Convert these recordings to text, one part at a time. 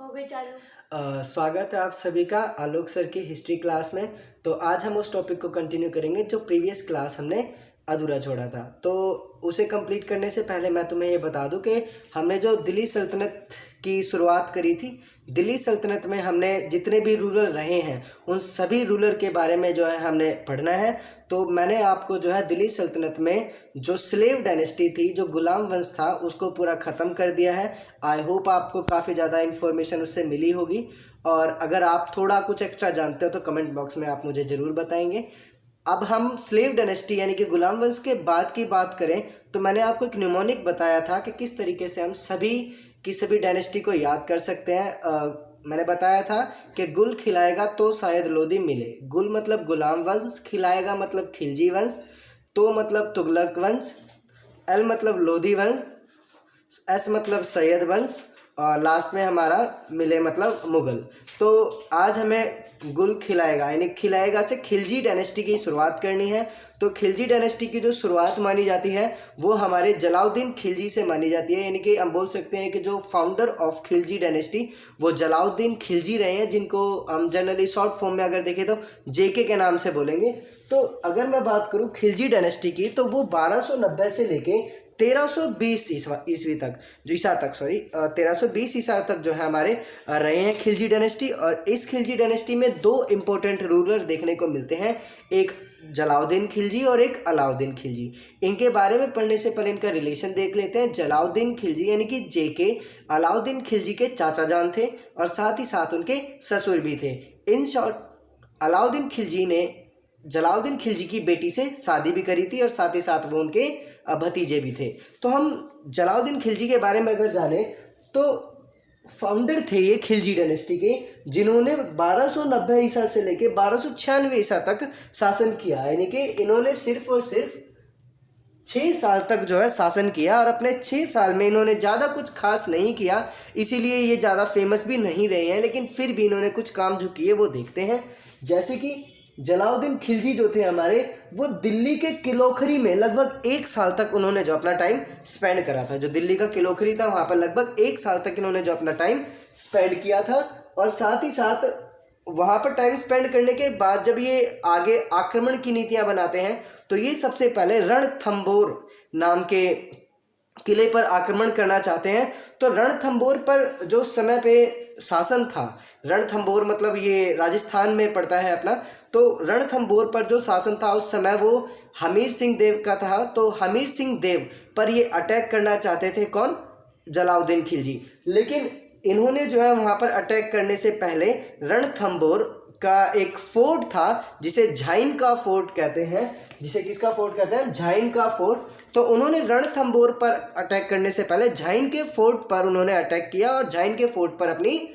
हो गई चालू। स्वागत है आप सभी का आलोक सर की हिस्ट्री क्लास में। तो आज हम उस टॉपिक को कंटिन्यू करेंगे जो प्रीवियस क्लास हमने अधूरा छोड़ा था। तो उसे कंप्लीट करने से पहले मैं तुम्हें ये बता दूं कि हमने जो दिल्ली सल्तनत की शुरुआत करी थी, दिल्ली सल्तनत में हमने जितने भी रूलर रहे हैं उन सभी रूलर के बारे में जो है हमने पढ़ना है। तो मैंने आपको जो है दिल्ली सल्तनत में जो स्लेव डायनेस्टी थी, जो गुलाम वंश था, उसको पूरा ख़त्म कर दिया है। आई होप आपको काफ़ी ज़्यादा इन्फॉर्मेशन उससे मिली होगी, और अगर आप थोड़ा कुछ एक्स्ट्रा जानते हो तो कमेंट बॉक्स में आप मुझे ज़रूर बताएंगे। अब हम स्लेव डायनेस्टी यानी कि गुलाम वंश के बाद की बात करें तो मैंने आपको एक न्यूमोनिक बताया था कि किस तरीके से हम सभी डायनेस्टी को याद कर सकते हैं। मैंने बताया था कि गुल खिलाएगा तो शायद लोदी मिले। गुल मतलब गुलाम वंश, खिलाएगा मतलब खिलजी वंश, तो मतलब तुगलक वंश, एल मतलब लोदी वंश, एस मतलब सैयद वंश, और लास्ट में हमारा मिले मतलब मुग़ल। तो आज हमें गुल खिलाएगा यानी खिलाएगा से खिलजी डायनेस्टी की शुरुआत करनी है। तो खिलजी डायनेस्टी की जो शुरुआत मानी जाती है वो हमारे जलाउद्दीन खिलजी से मानी जाती है, यानी कि हम बोल सकते हैं कि जो फाउंडर ऑफ खिलजी डायनेस्टी वो जलाउद्दीन खिलजी रहे हैं, जिनको हम जनरली शॉर्ट फॉर्म में अगर देखें तो जेके के नाम से बोलेंगे। तो अगर मैं बात करूं खिलजी डायनेस्टी की तो वो 1290 से लेके 1320 ईस्वी तक, जो ईसा तक 1320 ईसा तक जो है हमारे रहे हैं खिलजी डायनेस्टी। और इस खिलजी डायनेस्टी में दो इम्पोर्टेंट रूलर देखने को मिलते हैं, एक जलाउद्दीन खिलजी और एक अलाउद्दीन खिलजी। इनके बारे में पढ़ने से पहले इनका रिलेशन देख लेते हैं। जलाउद्दीन खिलजी यानी कि जेके अलाउद्दीन खिलजी के चाचा जान थे और साथ ही साथ उनके ससुर भी थे। इन शॉर्ट, अलाउद्दीन खिलजी ने जलाउद्दीन खिलजी की बेटी से शादी भी करी थी और साथ ही साथ वो उनके भतीजे भी थे। तो हम जलाउद्दीन खिलजी के बारे में अगर जाने तो फाउंडर थे ये खिलजी डायनेस्टी के, जिन्होंने 1290 ईसा से लेके 1296 ईसा तक शासन किया। यानी कि इन्होंने सिर्फ और सिर्फ 6 साल तक जो है शासन किया, और अपने 6 साल में इन्होंने ज़्यादा कुछ खास नहीं किया, इसीलिए ये ज़्यादा फेमस भी नहीं रहे हैं। लेकिन फिर भी इन्होंने कुछ काम जो किए वो देखते हैं। जैसे कि जलाउद्दीन खिलजी जो थे हमारे, वो दिल्ली के किलोखरी में लगभग 1 साल तक उन्होंने जो अपना टाइम स्पेंड करा था। जो दिल्ली का किलोखरी था वहाँ पर लगभग 1 साल तक इन्होंने जो अपना टाइम स्पेंड किया था। और साथ ही साथ वहाँ पर टाइम स्पेंड करने के बाद जब ये आगे आक्रमण की नीतियाँ बनाते हैं तो ये सबसे पहले रणथंबोर नाम के किले पर आक्रमण करना चाहते हैं। तो रणथंबोर पर जो समय पे शासन था, रणथंबोर मतलब ये राजस्थान में पड़ता है अपना, तो रणथंबोर पर जो शासन था उस समय वो हमीर सिंह देव का था। तो हमीर सिंह देव पर ये अटैक करना चाहते थे कौन? जलाउद्दीन खिलजी। लेकिन इन्होंने जो है वहाँ पर अटैक करने से पहले रणथंबोर का एक फोर्ट था जिसे झाइन का फोर्ट कहते हैं। जिसे किसका फोर्ट कहते हैं? झाइन का फोर्ट। तो उन्होंने रणथंबोर पर अटैक करने से पहले झाइन के फोर्ट पर उन्होंने अटैक किया और झाइन के फोर्ट पर अपनी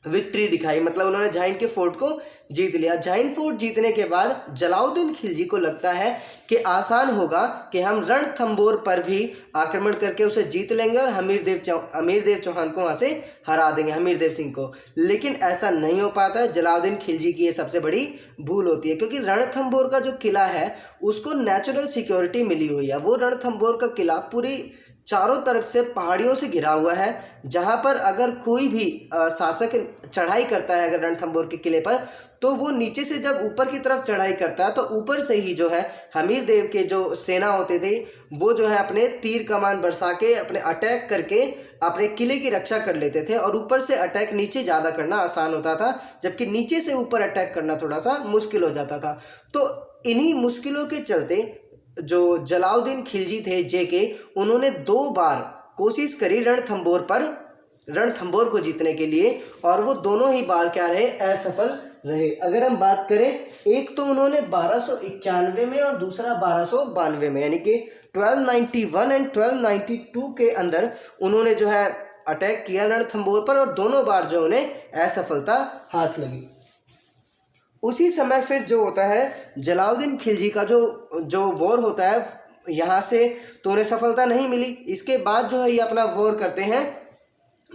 विक्ट्री दिखाई, मतलब उन्होंने झाइन के फोर्ट को जीत लिया। झाइन फोर्ट जीतने के बाद जलाउद्दीन खिलजी को लगता है कि आसान होगा कि हम रणथंबोर पर भी आक्रमण करके उसे जीत लेंगे और हमीरदेव चौहान को वहाँ से हरा देंगे, हमीरदेव सिंह को। लेकिन ऐसा नहीं हो पाता है। जलाउद्दीन खिलजी की ये सबसे बड़ी भूल होती है, क्योंकि रणथंबोर का जो किला है उसको नेचुरल सिक्योरिटी मिली हुई है। वो रणथंबोर का किला पूरी चारों तरफ से पहाड़ियों से घिरा हुआ है, जहाँ पर अगर कोई भी शासक चढ़ाई करता है अगर रणथंबोर के किले पर, तो वो नीचे से जब ऊपर की तरफ चढ़ाई करता है तो ऊपर से ही जो है हमीरदेव के जो सेना होते थे वो जो है अपने तीर कमान बरसा के अपने अटैक करके अपने किले की रक्षा कर लेते थे। और ऊपर से अटैक नीचे ज़्यादा करना आसान होता था, जबकि नीचे से ऊपर अटैक करना थोड़ा सा मुश्किल हो जाता था। तो इन्हीं मुश्किलों के चलते जो जलाउद्दीन खिलजी थे जेके, उन्होंने 2 बार कोशिश करी रणथंबोर को जीतने के लिए, और वो दोनों ही बार क्या रहे? असफल रहे। अगर हम बात करें, एक तो उन्होंने 1291 में और दूसरा 1292 में, यानी कि 1291 एंड 1292 के अंदर उन्होंने जो है अटैक किया रणथंबोर पर, और दोनों बार जो उन्हें असफलता हाथ लगी। उसी समय फिर जो होता है जलाउद्दीन खिलजी का जो वॉर होता है यहाँ से, तो उन्हें सफलता नहीं मिली। इसके बाद जो है ये अपना वॉर करते हैं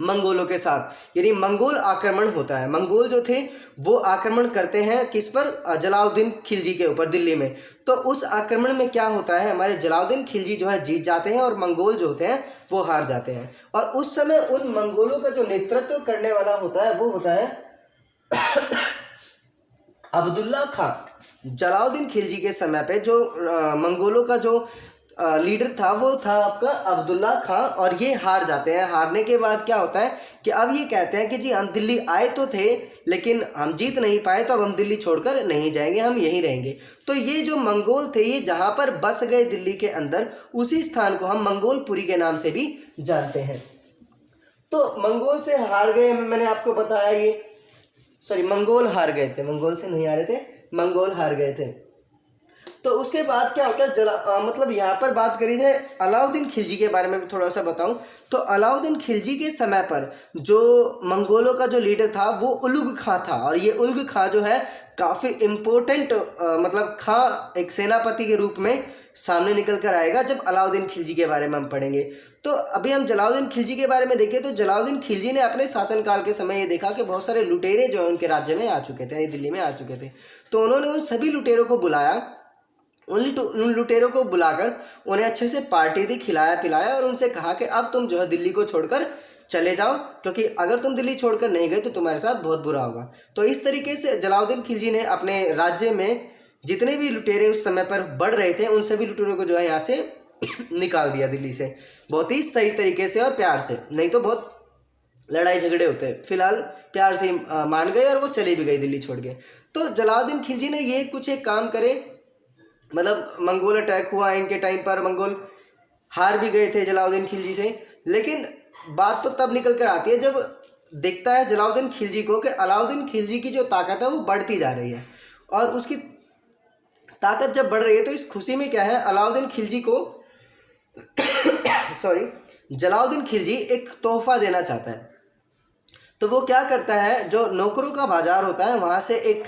मंगोलों के साथ, यानी मंगोल आक्रमण होता है। मंगोल जो थे वो आक्रमण करते हैं किस पर? जलाउद्दीन खिलजी के ऊपर दिल्ली में। तो उस आक्रमण में क्या होता है, हमारे जलाउद्दीन खिलजी जो है जीत जाते हैं और मंगोल जो होते हैं वो हार जाते हैं। और उस समय उन मंगोलों का जो नेतृत्व करने वाला होता है वो होता है अब्दुल्ला खां। जलालुद्दीन खिलजी के समय पे जो मंगोलों का जो लीडर था वो था आपका अब्दुल्ला खां, और ये हार जाते हैं। हारने के बाद क्या होता है कि अब ये कहते हैं कि जी हम दिल्ली आए तो थे लेकिन हम जीत नहीं पाए, तो अब हम दिल्ली छोड़कर नहीं जाएंगे, हम यहीं रहेंगे। तो ये जो मंगोल थे ये जहाँ पर बस गए दिल्ली के अंदर, उसी स्थान को हम मंगोलपुरी के नाम से भी जानते हैं। तो मंगोल से हार गए, मैंने आपको बताया ये, सॉरी मंगोल हार गए थे, मंगोल से नहीं हारे थे, मंगोल हार गए थे। तो उसके बाद क्या होता है मतलब यहाँ पर बात करी जाए अलाउद्दीन खिलजी के बारे में भी थोड़ा सा बताऊं तो अलाउद्दीन खिलजी के समय पर जो मंगोलों का जो लीडर था वो उलुग खां था। और ये उलुग खां जो है काफ़ी इम्पोर्टेंट मतलब खां एक सेनापति के रूप में सामने निकल कर आएगा जब अलाउद्दीन खिलजी के बारे में हम पढ़ेंगे। तो अभी हम जलालुद्दीन खिलजी के बारे में देखें तो जलालुद्दीन खिलजी ने अपने शासनकाल के समय ये देखा कि बहुत सारे लुटेरे जो है उनके राज्य में आ चुके थे, यानी दिल्ली में आ चुके थे। तो उन्होंने उन सभी लुटेरों को बुलाया, उन लुटेरों को बुलाकर उन्हें अच्छे से पार्टी दी, खिलाया पिलाया, और उनसे कहा कि अब तुम जो है दिल्ली को छोड़कर चले जाओ, क्योंकि अगर तुम दिल्ली छोड़कर नहीं गए तो तुम्हारे साथ बहुत बुरा होगा। तो इस तरीके से जलालुद्दीन खिलजी ने अपने राज्य में जितने भी लुटेरे उस समय पर बढ़ रहे थे उन सभी लुटेरों को जो है यहाँ से निकाल दिया दिल्ली से, बहुत ही सही तरीके से और प्यार से। नहीं तो बहुत लड़ाई झगड़े होते, फिलहाल प्यार से मान गए और वो चले भी गए दिल्ली छोड़ के। तो जलालुद्दीन खिलजी ने ये कुछ एक काम करे, मतलब मंगोल अटैक हुआ इनके टाइम पर, मंगोल हार भी गए थे जलालुद्दीन खिलजी से। लेकिन बात तो तब निकल कर आती है जब दिखता है जलालुद्दीन खिलजी को कि अलाउद्दीन खिलजी की जो ताकत है वो बढ़ती जा रही है, और उसकी ताकत जब बढ़ रही है तो इस खुशी में क्या है अलाउद्दीन खिलजी को जलालुद्दीन खिलजी एक तोहफा देना चाहता है। तो वो क्या करता है, जो नौकरों का बाजार होता है वहाँ से एक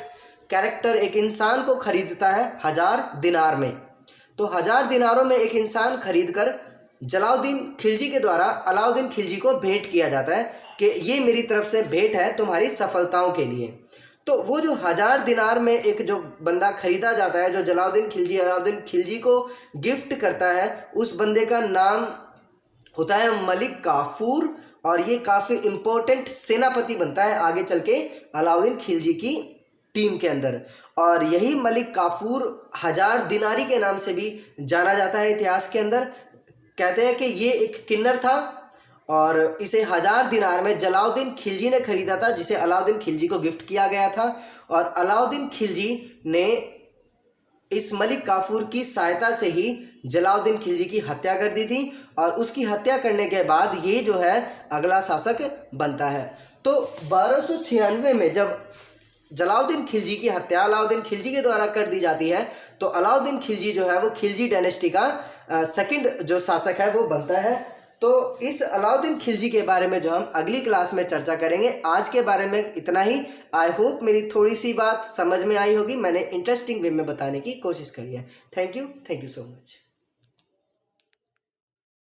कैरेक्टर, एक इंसान को खरीदता है 1000 दिनार में। तो 1000 दिनारों में एक इंसान खरीद कर जलालुद्दीन खिलजी के द्वारा अलाउद्दीन खिलजी को भेंट किया जाता है कि ये मेरी तरफ से भेंट है तुम्हारी सफलताओं के लिए। तो वो जो 1000 दिनार में एक जो बंदा खरीदा जाता है, जो अलाउद्दीन खिलजी को गिफ्ट करता है, उस बंदे का नाम होता है मलिक काफूर, और ये काफ़ी इम्पोर्टेंट सेनापति बनता है आगे चल के अलाउद्दीन खिलजी की टीम के अंदर। और यही मलिक काफूर 1000 दिनारी के नाम से भी जाना जाता है इतिहास के अंदर। कहते हैं कि ये एक किन्नर था और इसे 1000 दिनार में जलालुद्दीन खिलजी ने खरीदा था, जिसे अलाउद्दीन खिलजी को गिफ्ट किया गया था। और अलाउद्दीन खिलजी ने इस मलिक काफूर की सहायता से ही जलालुद्दीन खिलजी की हत्या कर दी थी, और उसकी हत्या करने के बाद ये जो है अगला शासक बनता है। तो 1296 में जब जलालुद्दीन खिलजी की हत्या अलाउद्दीन खिलजी के द्वारा कर दी जाती है, तो अलाउद्दीन खिलजी जो है वो खिलजी डायनेस्टी का सेकंड जो शासक है वो बनता है। तो इस अलाउद्दीन खिलजी के बारे में जो हम अगली क्लास में चर्चा करेंगे। आज के बारे में इतना ही। आई होप मेरी थोड़ी सी बात समझ में आई होगी, मैंने इंटरेस्टिंग वे में बताने की कोशिश करी है। Thank you so much.